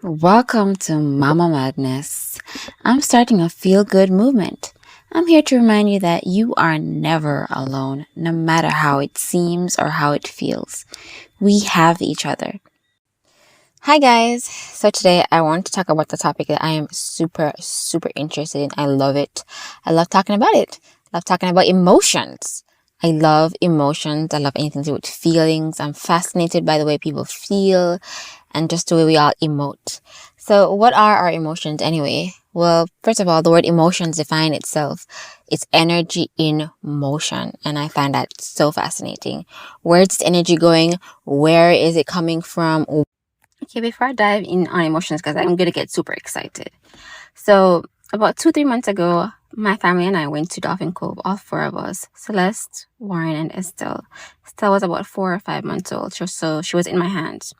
Welcome to Mama Madness. I'm starting a feel good movement. I'm here to remind you that you are never alone, no matter how it seems or how it feels. We have each other. Hi, guys. So, today I want to talk about the topic that I am super interested in. I love it. I love talking about it. I love talking about emotions. I love emotions. I love anything to do with feelings. I'm fascinated by the way people feel and just the way we all emote. So, what are our emotions anyway? Well, first of all, the word emotions define itself. It's energy in motion. And I find that so fascinating. Where's the energy going? Where is it coming from? Okay, before I dive in on emotions, because I'm going to get super excited. So, about 2-3 months ago, my family and I went to Dolphin Cove, all four of us, Celeste, Warren, and Estelle. Estelle was about 4 or 5 months old, so she was in my hands.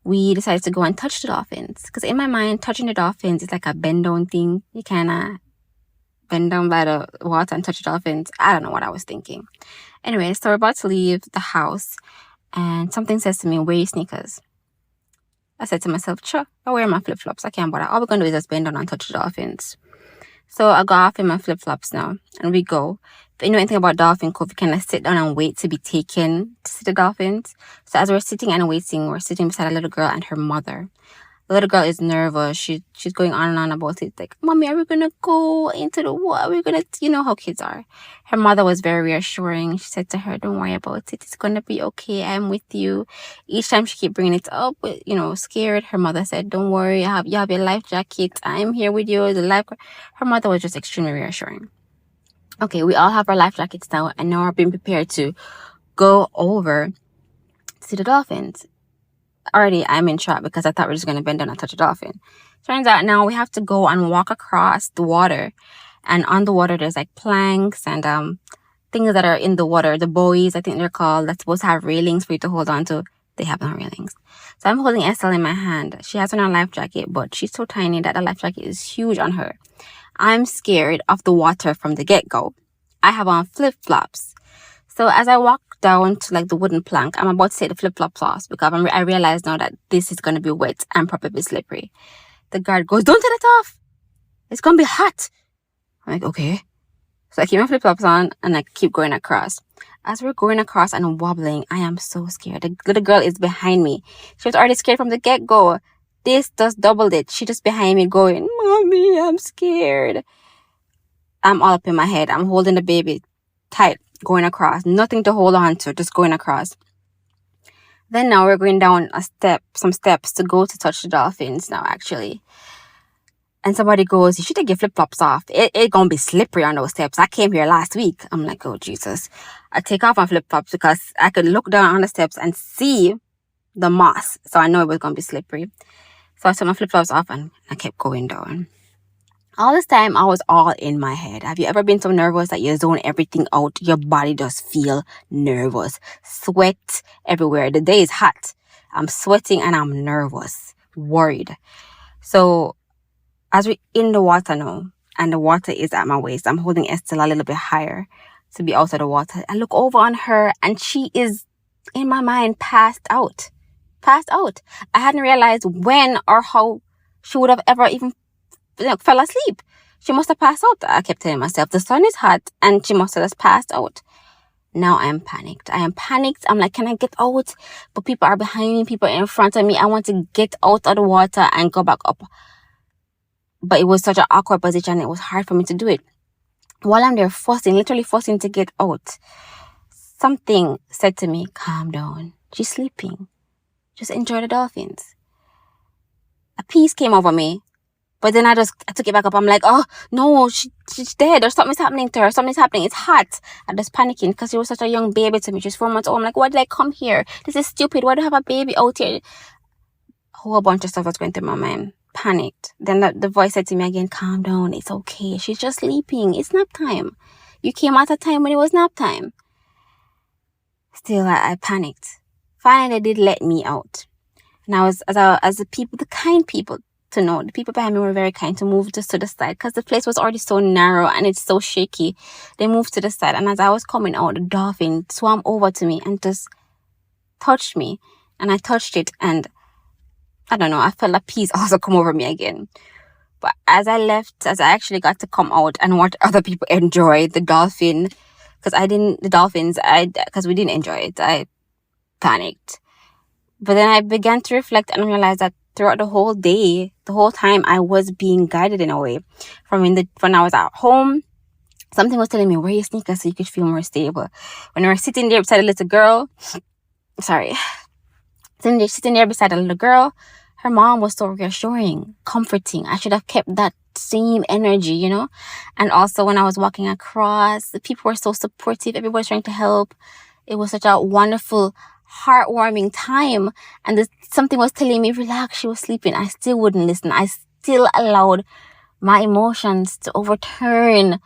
We decided to go and touch the dolphins, because in my mind, touching the dolphins is like a bend down thing. You kind of bend down by the water and touch the dolphins. I don't know what I was thinking. Anyway, so we're about to leave the house, and something says to me, wear your sneakers. I said to myself, sure, I wear my flip-flops. I can't bother. All we're going to do is just bend down and touch the dolphins. So I go off in my flip-flops now, and we go. If you know anything about Dolphin Cove, you kind of sit down and wait to be taken to see the dolphins. So as we're sitting and waiting, we're sitting beside a little girl and her mother. The little girl is nervous. She's going on and on about it. Like, Mommy, are we going to go into the water? Are we going to, you know how kids are. Her mother was very reassuring. She said to her, don't worry about it. It's going to be okay. I'm with you. Each time she kept bringing it up, scared, her mother said, don't worry. You have your life jacket. I'm here with you. Her mother was just extremely reassuring. Okay, we all have our life jackets now, and now we're being prepared to go over to see the dolphins. Already, I'm in shock because I thought we were just going to bend down and touch a dolphin. Turns out now we have to go and walk across the water. And on the water, there's like planks and things that are in the water. The buoys, I think they're called, that's supposed to have railings for you to hold on to. They have no railings. So I'm holding Estelle in my hand. She has on a life jacket, but she's so tiny that the life jacket is huge on her. I'm scared of the water from the get-go. I have on flip-flops. So as I walk down to like the wooden plank, I'm about to take the flip-flops off because I realize now that this is going to be wet and probably slippery. The guard goes, don't take it off. It's going to be hot. I'm like, okay. So I keep my flip-flops on and I keep going across. As we're going across and wobbling, I am so scared. The little girl is behind me. She was already scared from the get-go. This just doubled it. She just behind me going, Mommy, I'm scared. I'm all up in my head. I'm holding the baby tight, going across. Nothing to hold on to, just going across. Then now we're going down some steps to go to touch the dolphins now, actually. And somebody goes, you should take your flip-flops off. It's going to be slippery on those steps. I came here last week. I'm like, oh, Jesus. I take off my flip-flops because I could look down on the steps and see the moss. So I know it was going to be slippery. So I took my flip-flops off and I kept going down. All this time, I was all in my head. Have you ever been so nervous that you zone everything out? Your body does feel nervous. Sweat everywhere. The day is hot. I'm sweating and I'm nervous, worried. So as we're in the water now, and the water is at my waist, I'm holding Estelle a little bit higher to be out of the water. I look over on her and she is, in my mind, passed out. I hadn't realized when or how she would have ever even fell asleep. She must have passed out. I kept telling myself, the sun is hot and she must have just passed out. Now I am panicked. I'm like, can I get out? But people are behind me. People are in front of me. I want to get out of the water and go back up. But it was such an awkward position. It was hard for me to do it. While I'm there literally forcing to get out, something said to me, calm down. She's sleeping. Just enjoy the dolphins. A peace came over me. But then I took it back up. I'm like, oh, no, she's dead. Or something's happening to her. Something's happening. It's hot. I'm just panicking because she was such a young baby to me. She's 4 months old. I'm like, why did I come here? This is stupid. Why do I have a baby out here? A whole bunch of stuff was going through my mind. Panicked. Then the voice said to me again, calm down. It's okay. She's just sleeping. It's nap time. You came at a time when it was nap time. Still, I panicked. Finally, they did let me out. And I was, as the kind people to know, the people behind me were very kind to move just to the side because the place was already so narrow and it's so shaky. They moved to the side, and as I was coming out, the dolphin swam over to me and just touched me. And I touched it, and I don't know, I felt a peace also come over me again. But as I left, as I actually got to come out and watch other people enjoy the dolphin, because we didn't enjoy it, I panicked. But then I began to reflect and realize that throughout the whole day, the whole time, I was being guided in a way. When I was at home, something was telling me, wear your sneakers so you could feel more stable. When we were sitting there beside a little girl, sitting there beside a little girl, her mom was so reassuring, comforting. I should have kept that same energy, you know? And also when I was walking across, the people were so supportive. Everybody was trying to help. It was such a wonderful, heartwarming time. And something was telling me, relax, she was sleeping. I still wouldn't listen. I still allowed my emotions to overturn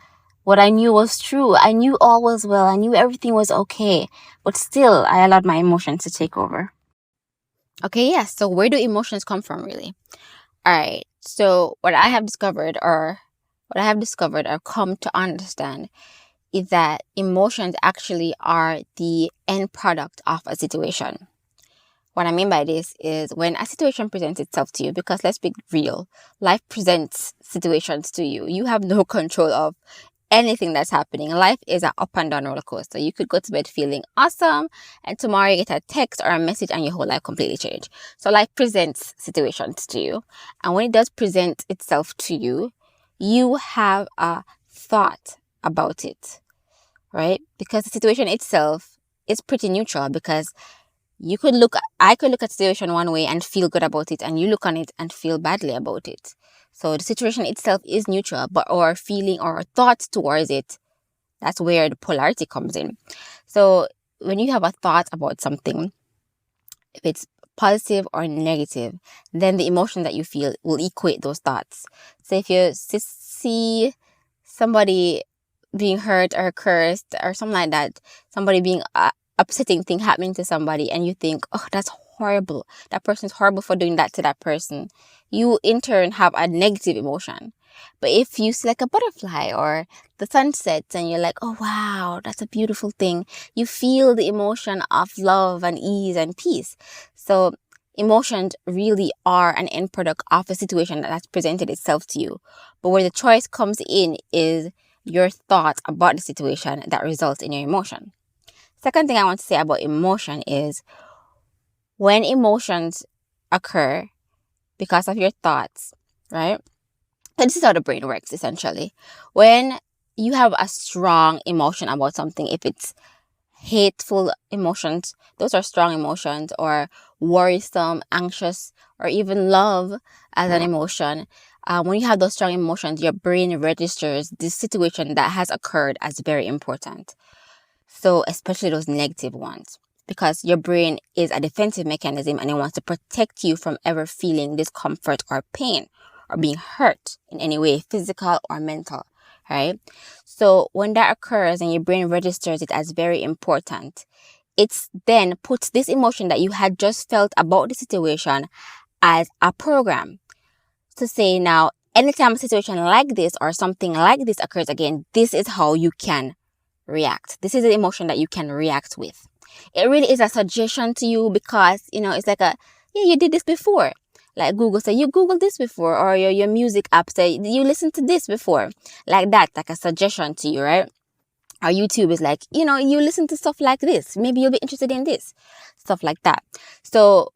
what I knew was true. I knew all was well. I knew everything was okay. But still, I allowed my emotions to take over. Okay, yes. So where do emotions come from, really? All right. So what I have discovered or come to understand is that emotions actually are the end product of a situation. What I mean by this is when a situation presents itself to you, because let's be real, life presents situations to you. You have no control of anything that's happening. Life is an up and down roller coaster. You could go to bed feeling awesome, and tomorrow you get a text or a message and your whole life completely change. So life presents situations to you. And when it does present itself to you, you have a thought about it, right? Because the situation itself is pretty neutral, because I could look at the situation one way and feel good about it, and you look on it and feel badly about it. So the situation itself is neutral, but our feeling or our thoughts towards it, that's where the polarity comes in. So when you have a thought about something, if it's positive or negative, then the emotion that you feel will equate those thoughts. So if you see somebody being hurt or cursed or something like that, somebody being upsetting thing happening to somebody, and you think, oh, that's horrible, that person's horrible for doing that to that person, you in turn have a negative emotion. But if you see like a butterfly or the sunset and you're like, oh wow, that's a beautiful thing, you feel the emotion of love and ease and peace. So emotions really are an end product of a situation that has presented itself to you. But where the choice comes in is your thought about the situation that results in your emotion. Second thing I want to say about emotion is when emotions occur because of your thoughts, right? So this is how the brain works, essentially. When you have a strong emotion about something, if it's hateful emotions, those are strong emotions, or worrisome, anxious, or even love as an emotion. When you have those strong emotions, your brain registers this situation that has occurred as very important. So especially those negative ones, because your brain is a defensive mechanism and it wants to protect you from ever feeling discomfort or pain or being hurt in any way, physical or mental, right? So when that occurs and your brain registers it as very important, it's then puts this emotion that you had just felt about the situation as a program to say, now, anytime a situation like this or something like this occurs again, this is how you can react. This is the emotion that you can react with. It really is a suggestion to you, because, it's like you did this before. Like Google say, you Googled this before, or your music app say, you listened to this before. Like that, like a suggestion to you, right? Or YouTube is like, you listen to stuff like this. Maybe you'll be interested in this. Stuff like that. So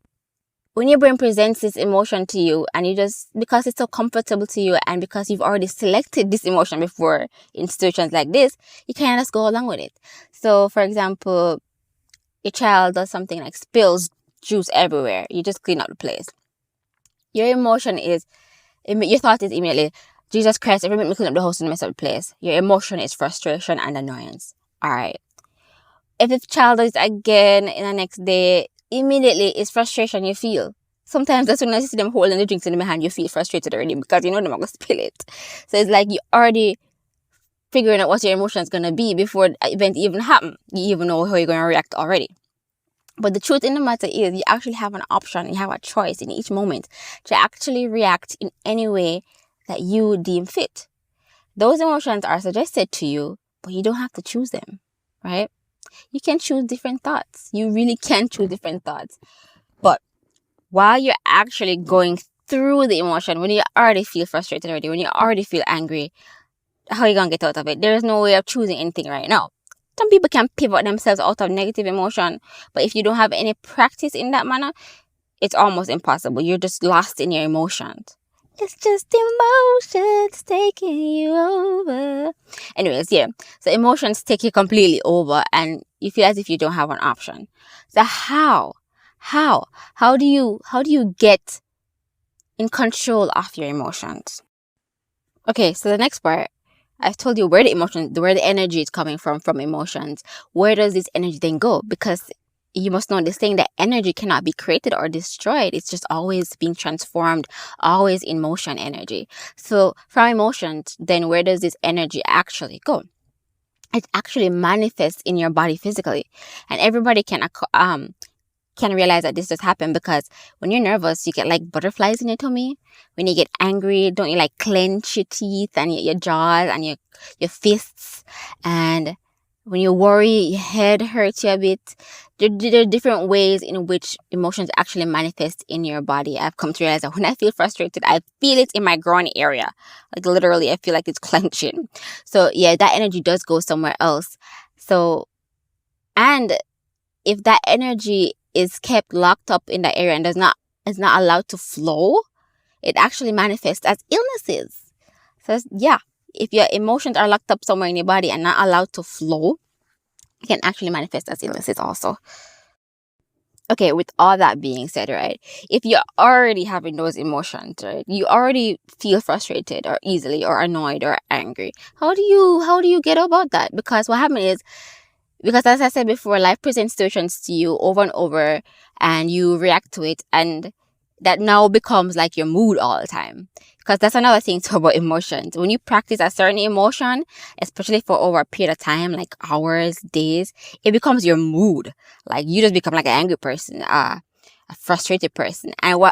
when your brain presents this emotion to you, and you just, because it's so comfortable to you and because you've already selected this emotion before in situations like this, you can just go along with it. So for example, your child does something like spills juice everywhere. You just clean out the place. Your thought is immediately, Jesus Christ, every minute me clean up the house and mess up the place. Your emotion is frustration and annoyance. All right. If the child does it again in the next day, immediately it's frustration you feel. Sometimes as soon as you see them holding the drinks in their hand, you feel frustrated already, because you know they're not going to spill it. So it's like you already figuring out what your emotion is going to be before the event even happen. You even know how you're going to react already. But the truth in the matter is, you actually have an option, you have a choice in each moment to actually react in any way that you deem fit. Those emotions are suggested to you, but you don't have to choose them, right? You can choose different thoughts. You really can choose different thoughts. But while you're actually going through the emotion, when you already feel frustrated already, when you already feel angry, how are you gonna get out of it? There is no way of choosing anything right now. Some people can pivot themselves out of negative emotion, but if you don't have any practice in that manner, it's almost impossible. You're just lost in your emotions. It's just emotions taking you over. Anyways, yeah. So emotions take you completely over and you feel as if you don't have an option. So how do you get in control of your emotions? Okay, so the next part, I've told you where the energy is coming from emotions. Where does this energy then go? Because you must know this thing that energy cannot be created or destroyed. It's just always being transformed, always in motion energy. So from emotions, then where does this energy actually go? It actually manifests in your body physically. And everybody can realize that this does happen because when you're nervous, you get like butterflies in your tummy. When you get angry, don't you like clench your teeth and your jaws and your fists? And when you worry, your head hurts you a bit. There are different ways in which emotions actually manifest in your body. I've come to realize that when I feel frustrated, I feel it in my groin area. Like literally, I feel like it's clenching. So yeah, that energy does go somewhere else. So, and if that energy is kept locked up in the area and is not allowed to flow, it actually manifests as illnesses. So yeah, if your emotions are locked up somewhere in your body and not allowed to flow, it can actually manifest as illnesses also. Okay, with all that being said, right, if you're already having those emotions, right, you already feel frustrated or easily or annoyed or angry, how do you get about that? Because what happens is, because as I said before, life presents situations to you over and over and you react to it, and that now becomes like your mood all the time. Because that's another thing too about emotions. When you practice a certain emotion, especially for over a period of time, like hours, days, it becomes your mood. Like you just become like an angry person, a frustrated person. And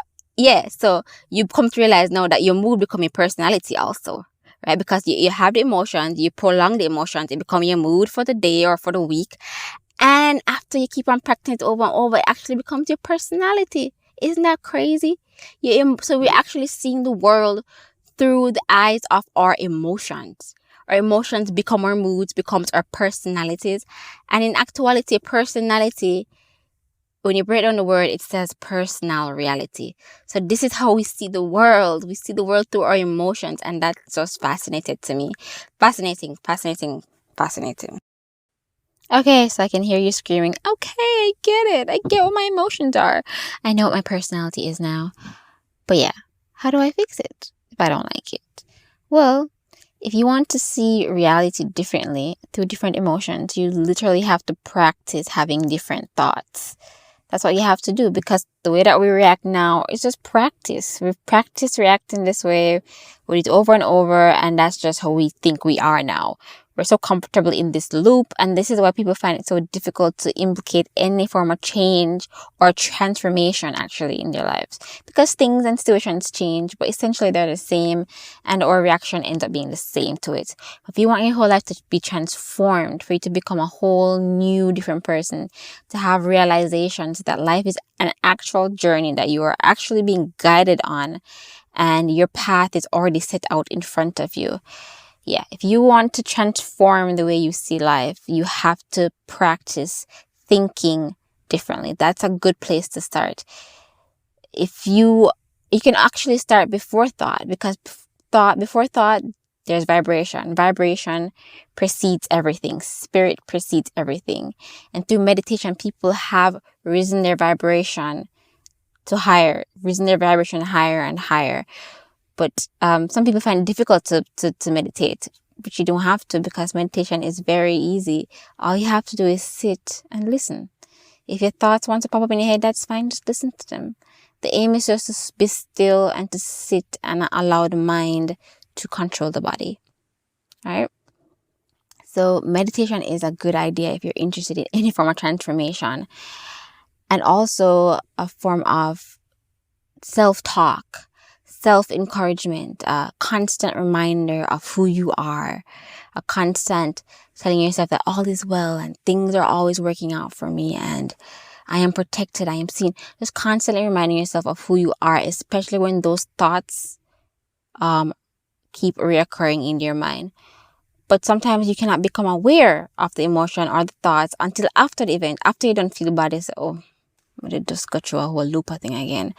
so you come to realize now that your mood becomes your personality also. Right? Because you have the emotions, you prolong the emotions, it becomes your mood for the day or for the week. And after you keep on practicing it over and over, it actually becomes your personality. Isn't that crazy? So we're actually seeing the world through the eyes of our emotions. Our emotions become our moods, becomes our personalities. And in actuality, personality, when you break down the word, it says personal reality. So this is how we see the world. We see the world through our emotions. And that's just fascinating to me. Fascinating. Okay, so I can hear you screaming, okay, I get it. I get what my emotions are. I know what my personality is now. But yeah, how do I fix it if I don't like it? Well, if you want to see reality differently through different emotions, you literally have to practice having different thoughts. That's what you have to do, because the way that we react now is just practice. We've practiced reacting this way, we did it over and over, and that's just how we think we are now. We're so comfortable in this loop, and this is why people find it so difficult to implicate any form of change or transformation actually in their lives. Because things and situations change, but essentially they're the same, and our reaction ends up being the same to it. If you want your whole life to be transformed, for you to become a whole new, different person, to have realizations that life is an actual journey that you are actually being guided on, and your path is already set out in front of you. Yeah, if you want to transform the way you see life, you have to practice thinking differently. That's a good place to start. If you can actually start before thought, because before thought, there's vibration. Vibration precedes everything. Spirit precedes everything. And through meditation, people have risen their vibration higher and higher. But some people find it difficult to meditate, but you don't have to, because meditation is very easy. All you have to do is sit and listen. If your thoughts want to pop up in your head, that's fine. Just listen to them. The aim is just to be still and to sit and not allow the mind to control the body. All right? So meditation is a good idea if you're interested in any form of transformation, and also a form of self-talk, self-encouragement, a constant reminder of who you are, a constant telling yourself that all is well and things are always working out for me, and I am protected. I am seen. Just constantly reminding yourself of who you are, especially when those thoughts keep reoccurring in your mind. But sometimes you cannot become aware of the emotion or the thoughts until after the event, after you don't feel bad. You say, oh, I did just go through a whole loop of thing again.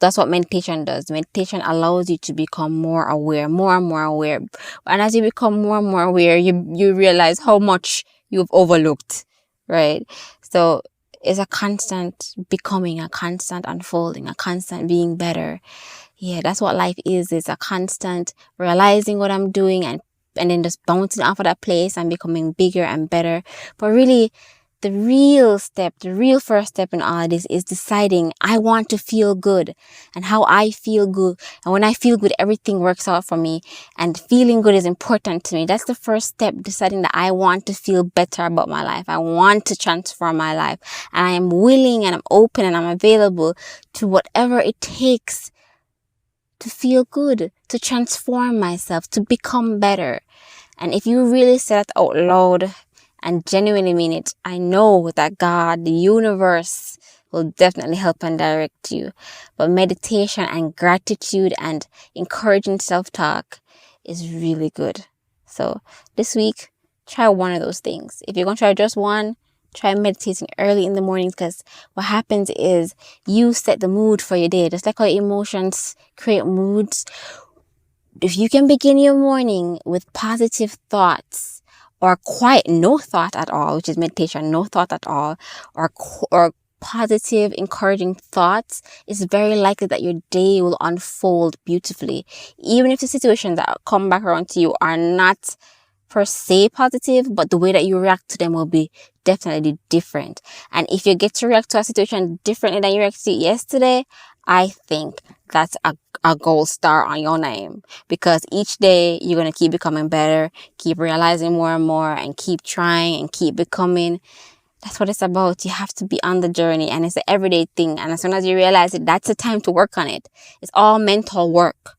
That's what meditation does. Meditation allows you to become more aware, more and more aware. And as you become more and more aware, you realize how much you've overlooked, right? So it's a constant becoming, a constant unfolding, a constant being better. Yeah, that's what life is. It's a constant realizing what I'm doing and then just bouncing off of that place and becoming bigger and better. But really, the real first step in all of this is deciding I want to feel good and how I feel good. And when I feel good, everything works out for me, and feeling good is important to me. That's the first step, deciding that I want to feel better about my life. I want to transform my life, and I am willing and I'm open and I'm available to whatever it takes to feel good, to transform myself, to become better. And if you really say that out loud and genuinely mean it, I know that God, the universe, will definitely help and direct you. But meditation and gratitude and encouraging self-talk is really good. So this week, try one of those things. If you're going to try just one, try meditating early in the mornings, because what happens is you set the mood for your day. Just like how emotions create moods. If you can begin your morning with positive thoughts, or quiet, no thought at all, which is meditation, no thought at all, or positive, encouraging thoughts, it's very likely that your day will unfold beautifully. Even if the situations that come back around to you are not per se positive, but the way that you react to them will be definitely different. And if you get to react to a situation differently than you reacted to it yesterday, I think that's a gold star on your name, because each day you're going to keep becoming better, keep realizing more and more, and keep trying and keep becoming. That's what it's about. You have to be on the journey, and it's an everyday thing. And as soon as you realize it, that's the time to work on it. It's all mental work.